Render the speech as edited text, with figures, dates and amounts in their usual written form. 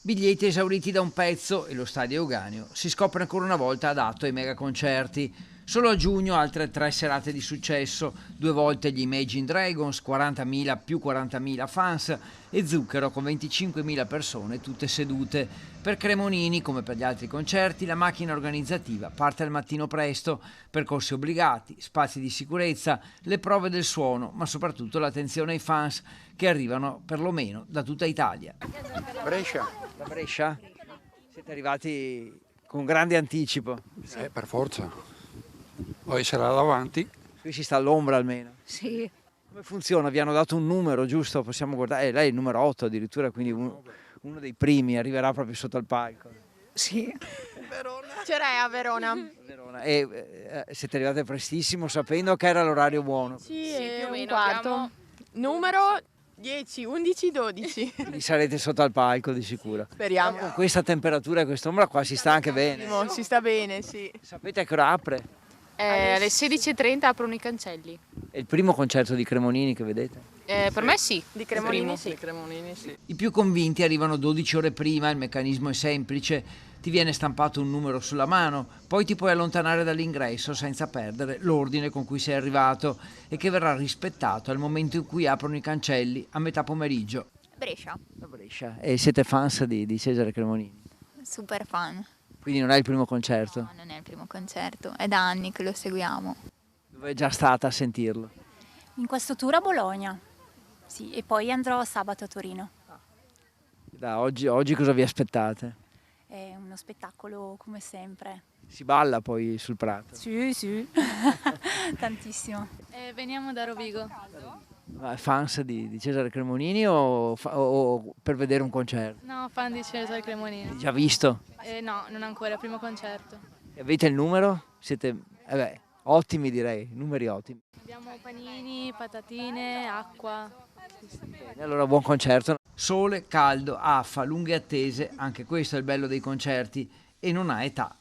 Biglietti esauriti da un pezzo e lo stadio Euganeo si scopre ancora una volta adatto ai megaconcerti. Solo a giugno altre 3 serate di successo, 2 volte gli Imagine Dragons, 40.000 più 40.000 fans e Zucchero con 25.000 persone tutte sedute. Per Cremonini, come per gli altri concerti, la macchina organizzativa parte al mattino presto, percorsi obbligati, spazi di sicurezza, le prove del suono, ma soprattutto l'attenzione ai fans che arrivano perlomeno da tutta Italia. Brescia. Da Brescia? Siete arrivati con grande anticipo. Per forza. Poi sarà davanti. Qui si sta all'ombra almeno. Sì. Come funziona? Vi hanno dato un numero, giusto? Possiamo guardare. Lei è il numero 8 addirittura, quindi uno dei primi arriverà proprio sotto al palco. Sì. C'era a Verona. Verona. E siete arrivate prestissimo sapendo che era l'orario buono. Sì, più o un meno, quarto. abbiamo- Numero 10, 11, 12. Quindi sarete sotto al palco di sicuro. Speriamo. Con questa temperatura e quest'ombra qua si sta anche bene. Si sta bene, sì. Sapete a che ora apre? Alle 16:30 aprono i cancelli. È il primo concerto di Cremonini che vedete? Per me sì. Di Cremonini, Primo. sì. I più convinti arrivano 12 ore prima, il meccanismo è semplice, ti viene stampato un numero sulla mano, poi ti puoi allontanare dall'ingresso senza perdere l'ordine con cui sei arrivato e che verrà rispettato al momento in cui aprono i cancelli a metà pomeriggio. Brescia, Da Brescia. E siete fans di Cesare Cremonini? super fan. Quindi non è il primo concerto? No, non è il primo concerto, è da anni che lo seguiamo. Dove è già stata a sentirlo? In questo tour a Bologna, sì, e poi andrò sabato a Torino. Oggi cosa vi aspettate? È uno spettacolo come sempre. Si balla poi sul prato? Sì, sì, tantissimo. Veniamo da Rovigo. Ma fans di Cesare Cremonini o per vedere un concerto? No, fan di Cesare Cremonini. Già visto? No, non ancora, primo concerto. E avete il numero? Siete ottimi direi, numeri ottimi. Abbiamo panini, patatine, acqua. Bene, allora buon concerto. Sole, caldo, affa, lunghe attese, anche questo è il bello dei concerti e non ha età.